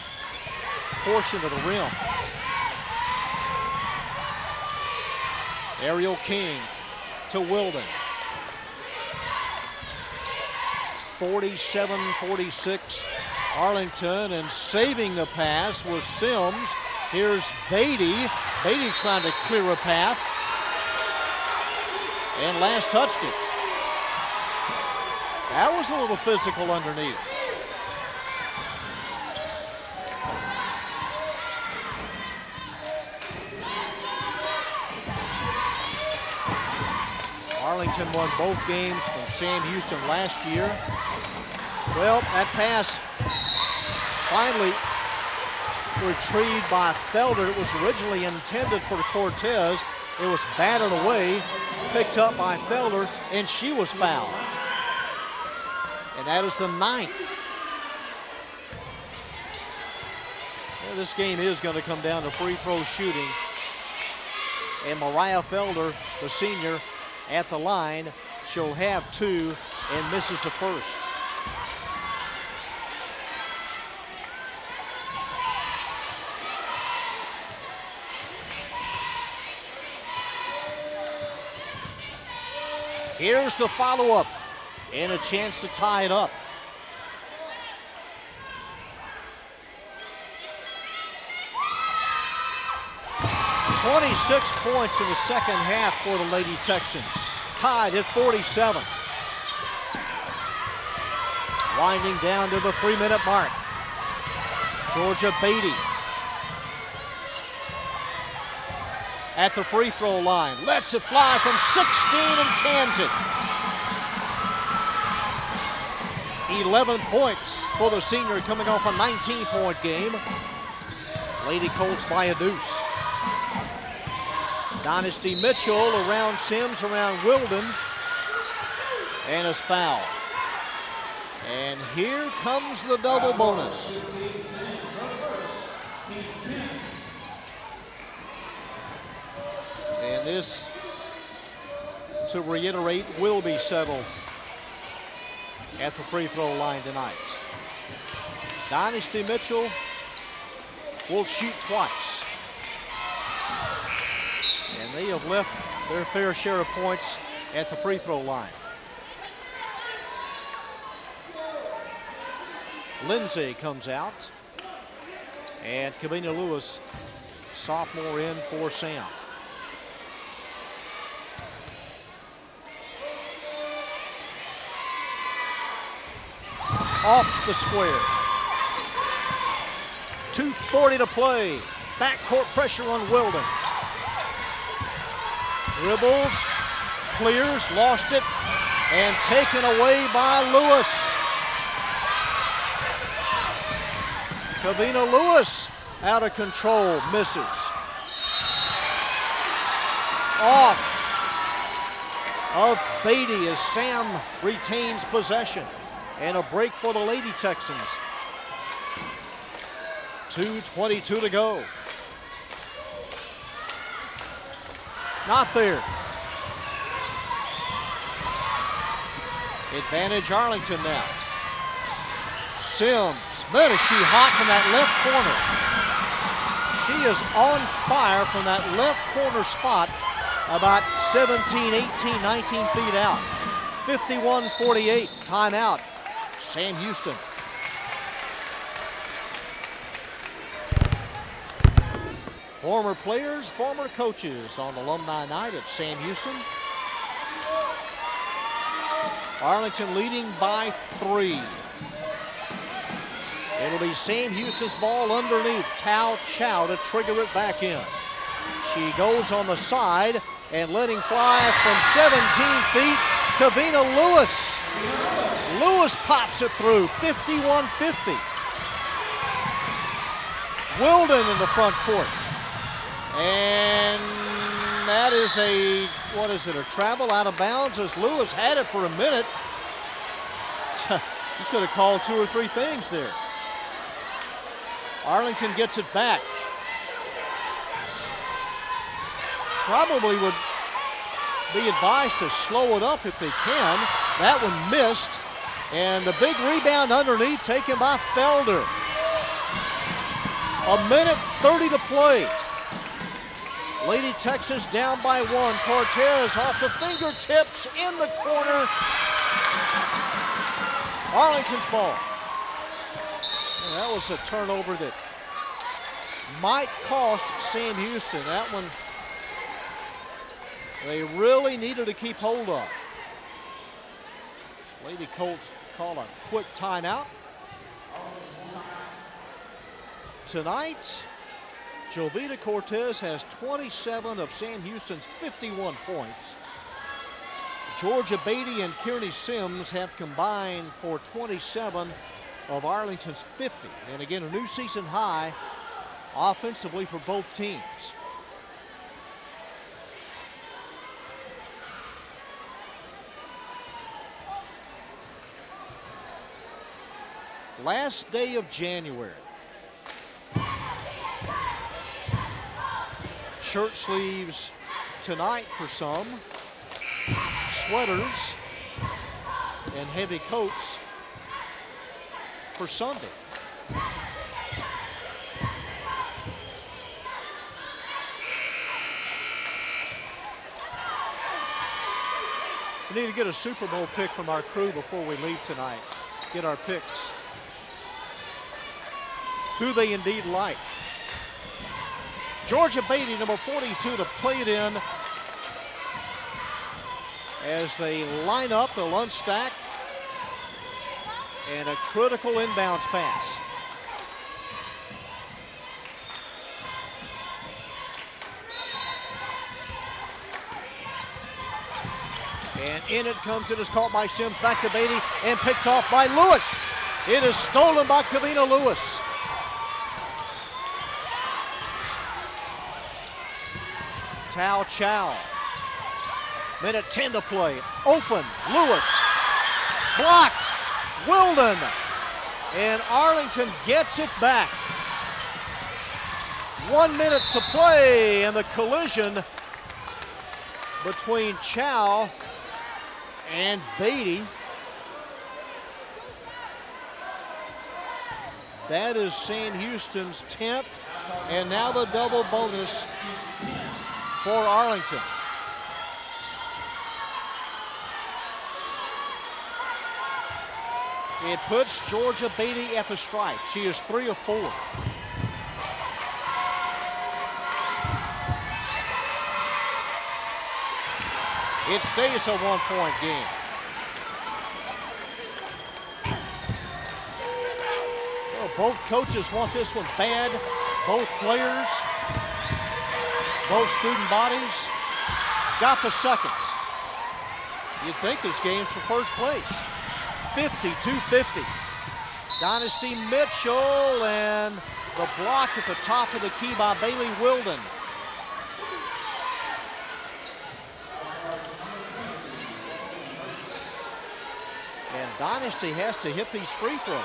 portion of the rim. Ariel King to Wilden. 47-46 Arlington, and saving the pass was Sims. Here's Beatty. Beatty trying to clear a path. And last touched it. That was a little physical underneath. Arlington won both games from Sam Houston last year. Well, that pass finally retrieved by Felder. It was originally intended for Cortez. It was batted away, picked up by Felder, and she was fouled. And that is the 9th. Well, this game is going to come down to free throw shooting. And Mariah Felder, the senior, at the line. She'll have 2 and misses the first. Here's the follow-up and a chance to tie it up. "26 points in the second half for the Lady Texans, tied at 47. Winding down to the 3-minute mark. Georgia Beatty at the free throw line, lets it fly from 16 and cans it. 11 points for the senior coming off a 19-point game. Lady Colts by a deuce. Dynasty Mitchell around Sims, around Wilden, and is fouled. And here comes the double bonus. And this, to reiterate, will be settled at the free throw line tonight. Dynasty Mitchell will shoot twice. And they have left their fair share of points at the free throw line. Lindsay comes out. And Kavina Lewis, sophomore, in for Sam. Off the square. 2:40 to play. Backcourt pressure on Wilden. Dribbles, clears, lost it, and taken away by Lewis. Kavina Lewis out of control, misses. Off of Beatty as Sam retains possession. And a break for the Lady Texans. 2:22 to go. Not there. Advantage Arlington now. Sims, man, is she hot from that left corner. She is on fire from that left corner spot, about 17, 18, 19 feet out. 51-48, timeout, Sam Houston. Former players, former coaches on alumni night at Sam Houston. Arlington leading by 3. It'll be Sam Houston's ball underneath. Tao Chow to trigger it back in. She goes on the side and letting fly from 17 feet, Kavina Lewis. Lewis pops it through, 51-50. Wilden in the front court. And that is a, what is it, a travel out of bounds as Lewis had it for a minute. You could have called 2 or 3 things there. Arlington gets it back. Probably would be advised to slow it up if they can. That one missed. And the big rebound underneath taken by Felder. 1:30 to play. Lady Texas down by 1. Cortez off the fingertips in the corner. Arlington's ball. And that was a turnover that might cost Sam Houston. That one they really needed to keep hold of. Lady Colts call a quick timeout. Tonight, Jovita Cortez has 27 of Sam Houston's 51 points. Georgia Beatty and Kearney Sims have combined for 27 of Arlington's 50. And again, a new season high offensively for both teams. Last day of January. Shirt sleeves tonight for some. Sweaters and heavy coats for Sunday. We need to get a Super Bowl pick from our crew before we leave tonight. Get our picks. Who they indeed like. Georgia Beatty, number 42, to play it in. As they line up, they'll unstack. And a critical inbounds pass. And in it comes, it is caught by Sims, back to Beatty, and picked off by Lewis. It is stolen by Kavina Lewis. Tao Chow. 1:10 to play. Open. Lewis. Blocked. Wilden. And Arlington gets it back. 1 minute to play. And the collision between Chow and Beatty. That is Sam Houston's 10th. And now the double bonus for Arlington. It puts Georgia Beatty at the stripe. She is 3 of 4. It stays a 1-point game. Well, both coaches want this one bad. Both players. Both student bodies got the second. You'd think this game's for first place. 52-50. Dynasty Mitchell and the block at the top of the key by Bailey Wilden. And Dynasty has to hit these free throws.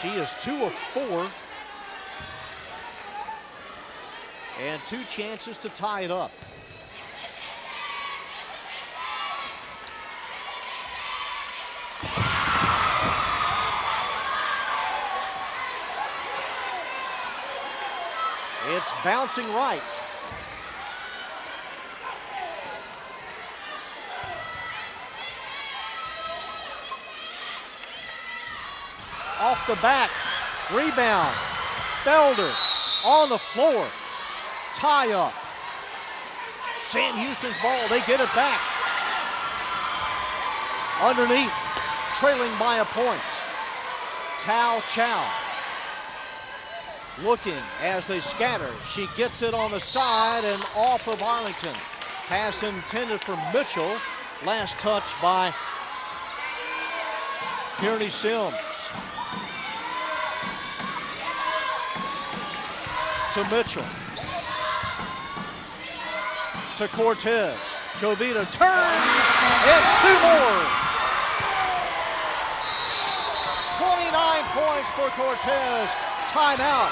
She is 2 of 4. And 2 chances to tie it up. bouncing right. Off the back, rebound. Felder on the floor. Tie up. Sam Houston's ball, they get it back. Underneath, trailing by a point. Tao Chow. Looking as they scatter. She gets it on the side and off of Arlington. Pass intended for Mitchell. Last touch by Kearney Sims. To Mitchell. To Cortez. Jovita turns and two more. 29 points for Cortez. Timeout.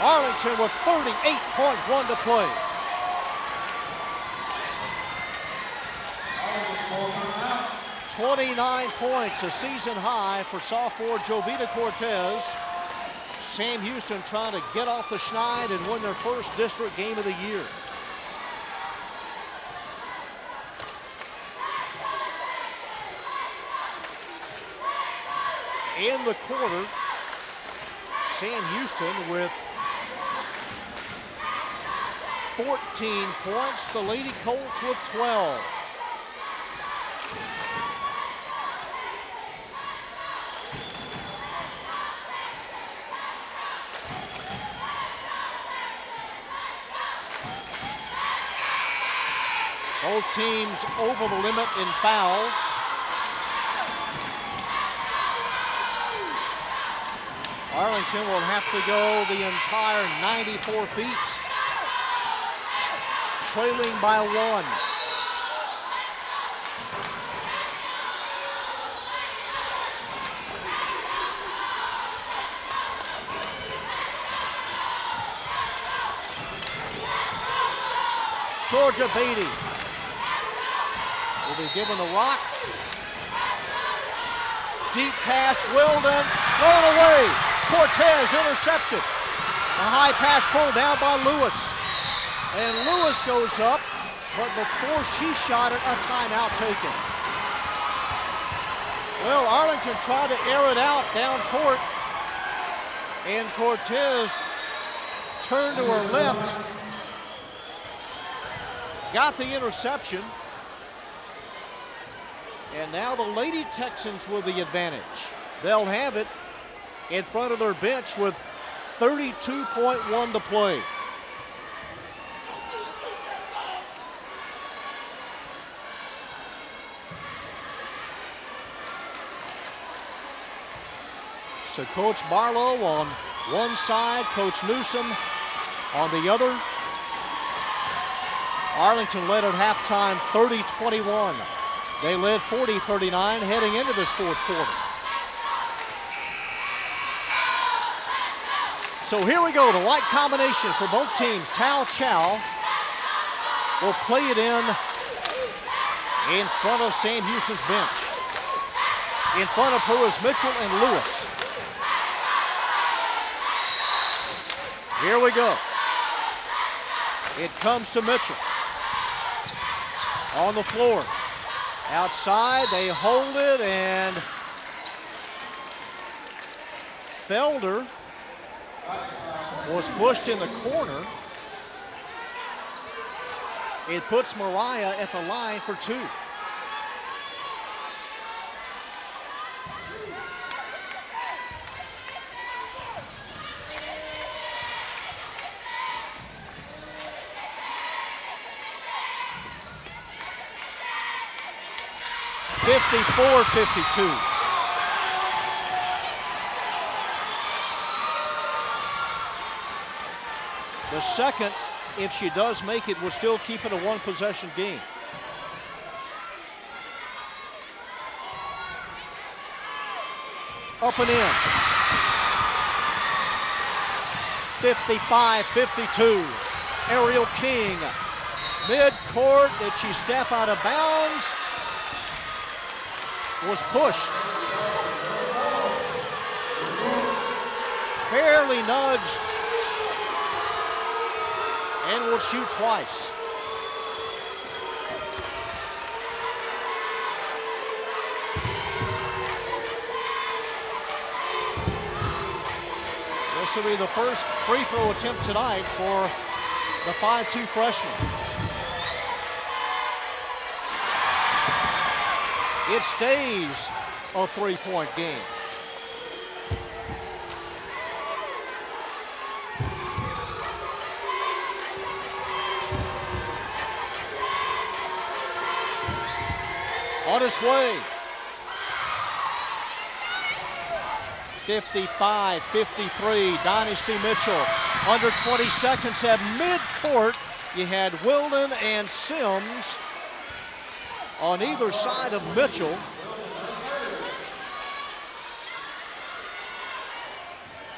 Arlington with 38.1 to play. "29 points, a season high for sophomore Jovita Cortez. Sam Houston trying to get off the schneid and win their first district game of the year. In the quarter, Sam Houston with 14 points, the Lady Colts with 12. Both teams over the limit in fouls. Arlington will have to go the entire 94 feet. Trailing by one. Georgia Beatty will be given the rock. Deep pass, Weldon, thrown away. Cortez intercepts it. A high pass pulled down by Lewis. And Lewis goes up, but before she shot it, a timeout taken. Well, Arlington tried to air it out down court, and Cortez turned to her left, got the interception, and now the Lady Texans with the advantage. They'll have it in front of their bench with 32.1 to play. So Coach Barlow on one side, Coach Newsom on the other. Arlington led at halftime 30-21. They led 40-39 heading into this fourth quarter. So here we go, the right combination for both teams. Tao Chow will play it in front of Sam Houston's bench. In front of her is Mitchell and Lewis. Here we go. It comes to Mitchell. On the floor. Outside, they hold it, and Felder was pushed in the corner. It puts Mariah at the line for two. (54-52). The second, if she does make it, will still keep it a one-possession game. Up and in. 55-52. Ariel King. Mid-court, did she step out of bounds? Was pushed. Barely nudged. and will shoot twice. This will be the first free throw attempt tonight for the 5'2" freshman. It stays a three-point game. On its way. 55-53, Dynasty Mitchell. Under 20 seconds at midcourt. You had Wilden and Sims on either side of Mitchell.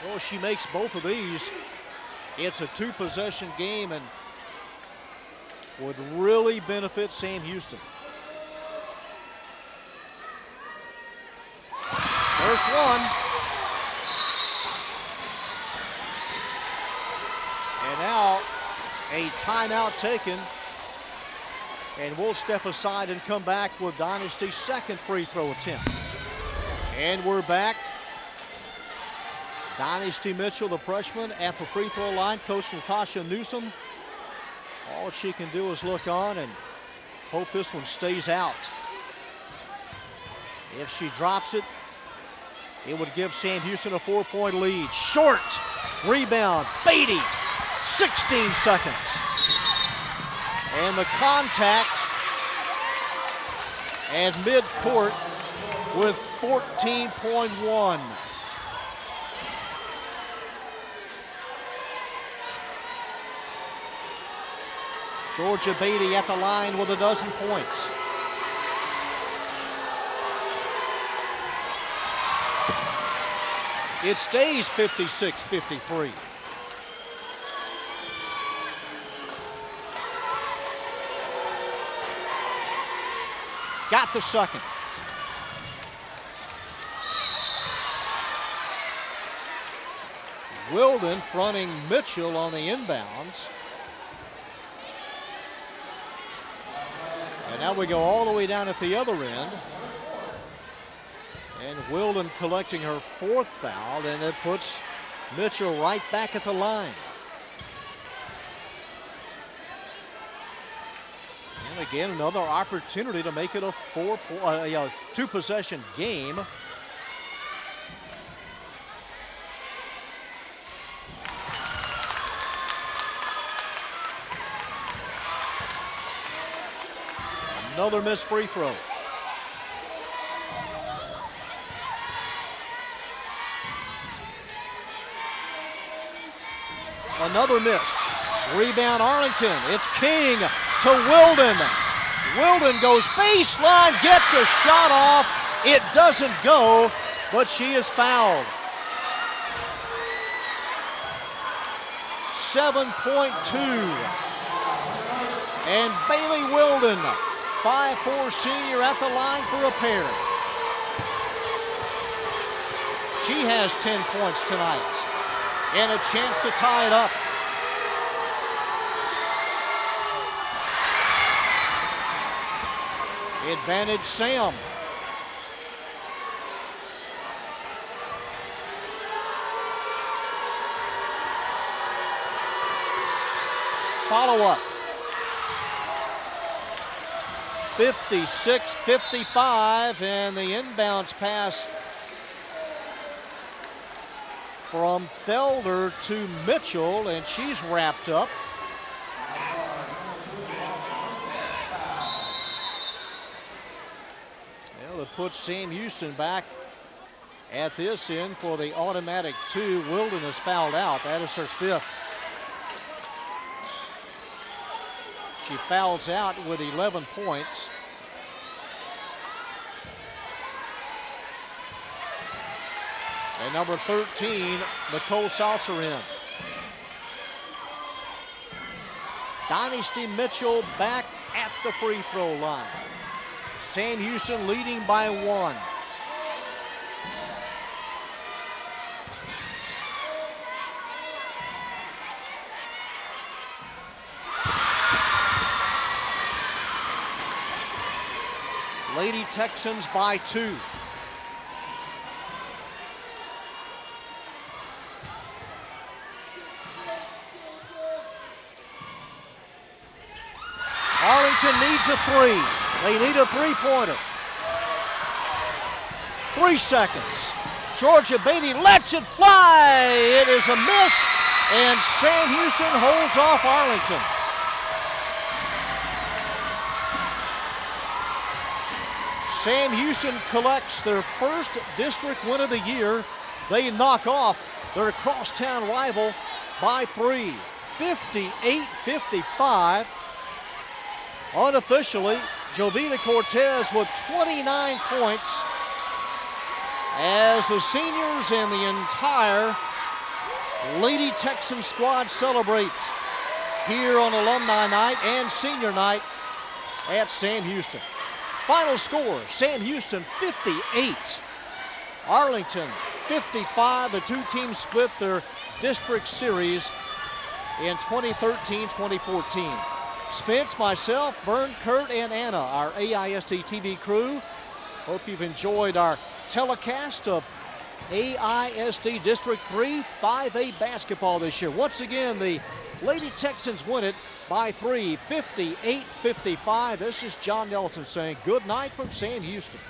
Well, she makes both of these. It's a two-possession game and would really benefit Sam Houston. First one. And now a timeout taken. And we'll step aside and come back with Dynasty's second free throw attempt. And we're back. Dynasty Mitchell, the freshman, at the free throw line. Coach Natasha Newsom. All she can do is look on and hope this one stays out. If she drops it, it would give Sam Houston a 4-point lead. Short rebound, Beatty, 16 seconds. And the contact at midcourt with 14.1. Georgia Beatty at the line with a dozen points. It stays 56-53. Got the second. Wilden fronting Mitchell on the inbounds. And now we go all the way down at the other end. And Wilden collecting her fourth foul, and it puts Mitchell right back at the line. And again, another opportunity to make it a two-possession game. Another missed free throw. Another miss. Rebound Arlington. It's King to Wilden. Wilden goes baseline, gets a shot off. It doesn't go, but she is fouled. 7.2. And Bailey Wilden, 5'4" senior, at the line for a pair. She has 10 points tonight and a chance to tie it up. Advantage Sam. Follow up. 56-55, and the inbounds pass from Felder to Mitchell, and she's wrapped up. Well, it puts Sam Houston back at this end for the automatic two. Wilden is fouled out. That is her fifth. She fouls out with 11 points. And number 13, Nicole Salserin. Dynasty Mitchell back at the free throw line. Sam Houston leading by 1. Lady Texans by 2. Arlington needs a 3. They need a 3-pointer. 3 seconds. Georgia Beatty lets it fly. It is a miss, and Sam Houston holds off Arlington. Sam Houston collects their first district win of the year. They knock off their crosstown rival by 3, 58-55. Unofficially, Jovita Cortez with 29 points as the seniors and the entire Lady Texan squad celebrate here on Alumni Night and Senior Night at Sam Houston. Final score, Sam Houston 58, Arlington 55. The two teams split their district series in 2013-2014. Spence, myself, Vern, Kurt, and Anna, our AISD-TV crew. Hope you've enjoyed our telecast of AISD District 3 5A basketball this year. Once again, the Lady Texans win it by 3, 58-55. This is John Nelson saying good night from Sam Houston.